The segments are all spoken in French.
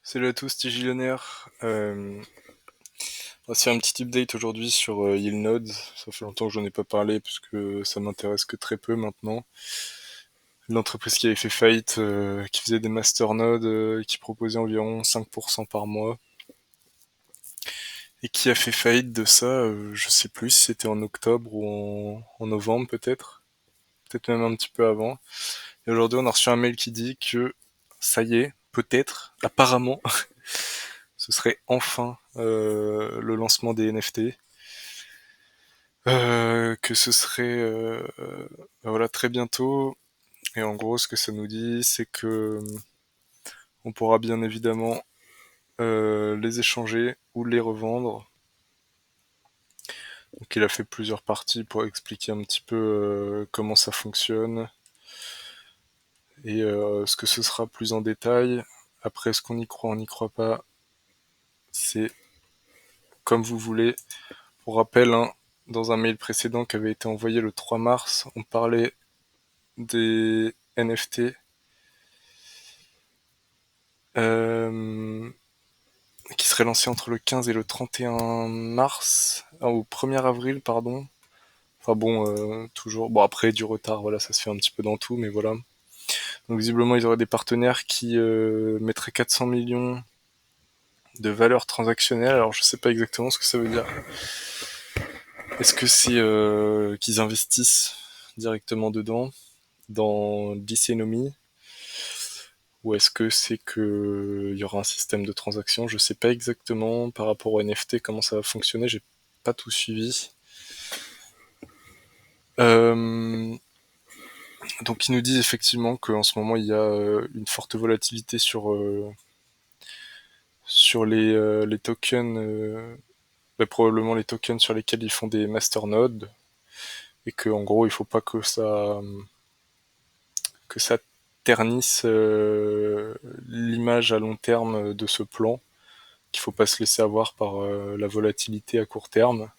Salut à tous, Tigillionnaire. On va se faire un petit update aujourd'hui sur Yieldnode. Ça fait longtemps que j'en ai pas parlé puisque ça m'intéresse que très peu maintenant. L'entreprise qui avait fait faillite, qui faisait des masternodes, qui proposait environ 5% par mois. Et qui a fait faillite de ça, je sais plus si c'était en octobre ou en novembre peut-être. Peut-être même un petit peu avant. Et aujourd'hui on a reçu un mail qui dit que ça y est, peut-être, apparemment, ce serait enfin le lancement des NFT. Que ce serait voilà, très bientôt. Et en gros, ce que ça nous dit, c'est que on pourra bien évidemment les échanger ou les revendre. Donc il a fait plusieurs parties pour expliquer un petit peu comment ça fonctionne et ce que ce sera plus en détail. Après, est-ce qu'on y croit, on n'y croit pas, c'est comme vous voulez. Pour rappel, hein, dans un mail précédent qui avait été envoyé le 3 mars, on parlait des NFT euh, qui serait lancé entre le 15 et le 31 mars, ou 1er avril, pardon. Enfin bon, toujours. Bon, après, du retard, voilà, ça se fait un petit peu dans tout, mais voilà. Donc, visiblement, ils auraient des partenaires qui mettraient 400 millions de valeur transactionnelle. Alors, je sais pas exactement ce que ça veut dire. Est-ce que c'est qu'ils investissent directement dedans, dans l'Iconomy, ou est-ce que c'est que il y aura un système de transaction? Je sais pas exactement par rapport au NFT comment ça va fonctionner. J'ai pas tout suivi. Euh, donc ils nous disent effectivement qu'en ce moment il y a une forte volatilité sur les tokens, probablement les tokens sur lesquels ils font des masternodes, et que en gros il faut pas que ça ternisse l'image à long terme de ce plan, qu'il faut pas se laisser avoir par la volatilité à court terme.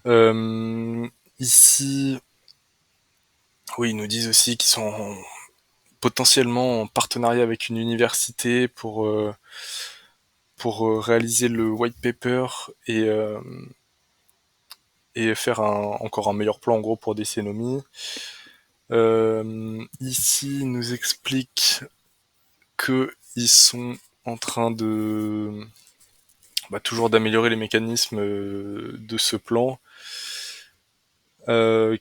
Euh, Ici, oui, ils nous disent aussi qu'ils sont potentiellement en partenariat avec une université pour réaliser le white paper et faire encore un meilleur plan en gros pour Décénomie. Ici, ils nous expliquent que ils sont en train de toujours d'améliorer les mécanismes de ce plan,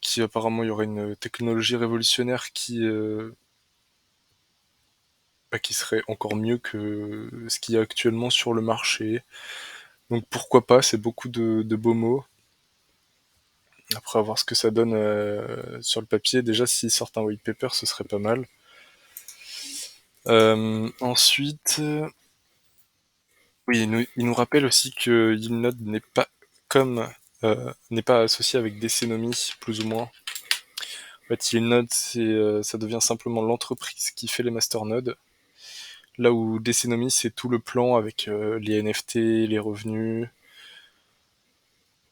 qui apparemment il y aurait une technologie révolutionnaire qui serait encore mieux que ce qu'il y a actuellement sur le marché. Donc pourquoi pas, c'est beaucoup de beaux mots. Après, à voir ce que ça donne sur le papier. Déjà, s'ils sortent un white paper, ce serait pas mal. Ensuite, oui, il nous rappelle aussi que Yieldnode n'est pas associé avec Décénomie, plus ou moins. En fait, Yieldnode, ça devient simplement l'entreprise qui fait les masternodes. Là où Décénomie, c'est tout le plan avec les NFT, les revenus.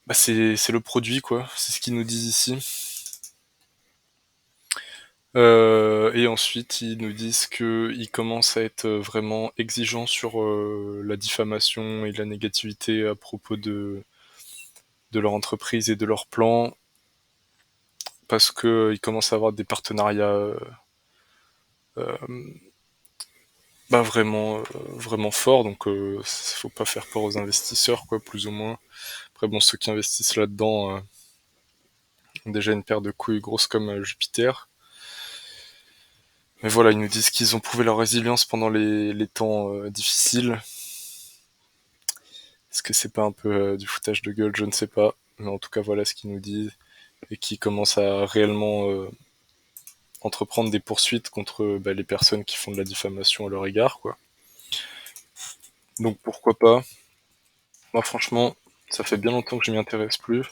C'est le produit, quoi. C'est ce qu'ils nous disent ici. Et ensuite, ils nous disent qu'ils commencent à être vraiment exigeants sur la diffamation et la négativité à propos de leur entreprise et de leur plan, parce qu'ils commencent à avoir des partenariats vraiment forts, donc faut pas faire peur aux investisseurs, quoi, plus ou moins. Après, bon, ceux qui investissent là-dedans ont déjà une paire de couilles grosses comme Jupiter. Mais voilà, ils nous disent qu'ils ont prouvé leur résilience pendant les temps difficiles. Est-ce que c'est pas un peu du foutage de gueule? Je ne sais pas. Mais en tout cas, voilà ce qu'ils nous disent. Et qui commencent à réellement entreprendre des poursuites contre les personnes qui font de la diffamation à leur égard, quoi. Donc pourquoi pas. Moi, franchement, ça fait bien longtemps que je m'y intéresse plus.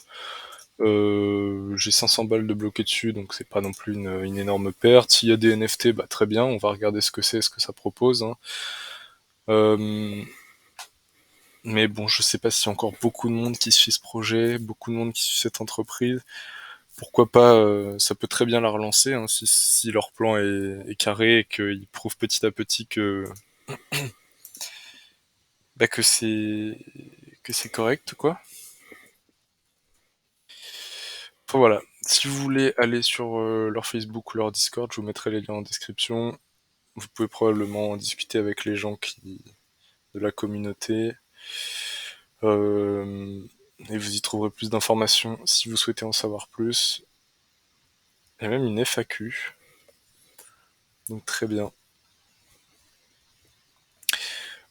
J'ai 500 balles de bloqué dessus, donc c'est pas non plus une énorme perte. S'il y a des NFT, très bien, on va regarder ce que c'est, ce que ça propose, hein. Euh, mais bon, je sais pas s'il y a encore beaucoup de monde qui suit ce projet, beaucoup de monde qui suit cette entreprise. Pourquoi pas, ça peut très bien la relancer, hein, si leur plan est carré et qu'ils prouvent petit à petit que Bah, que c'est correct, quoi. Enfin, voilà. Si vous voulez aller sur, leur Facebook ou leur Discord, je vous mettrai les liens en description. Vous pouvez probablement en discuter avec les gens qui de la communauté. Hem et vous y trouverez plus d'informations si vous souhaitez en savoir plus. Il y a même une FAQ, donc très bien.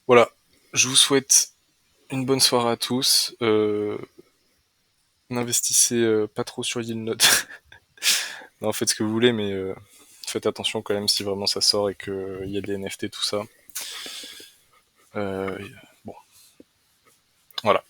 Voilà, je vous souhaite une bonne soirée à tous. N'investissez, pas trop sur Yieldnot. Non, faites ce que vous voulez, mais faites attention quand même si vraiment ça sort et qu'il y a des NFT, tout ça. Bon, voilà.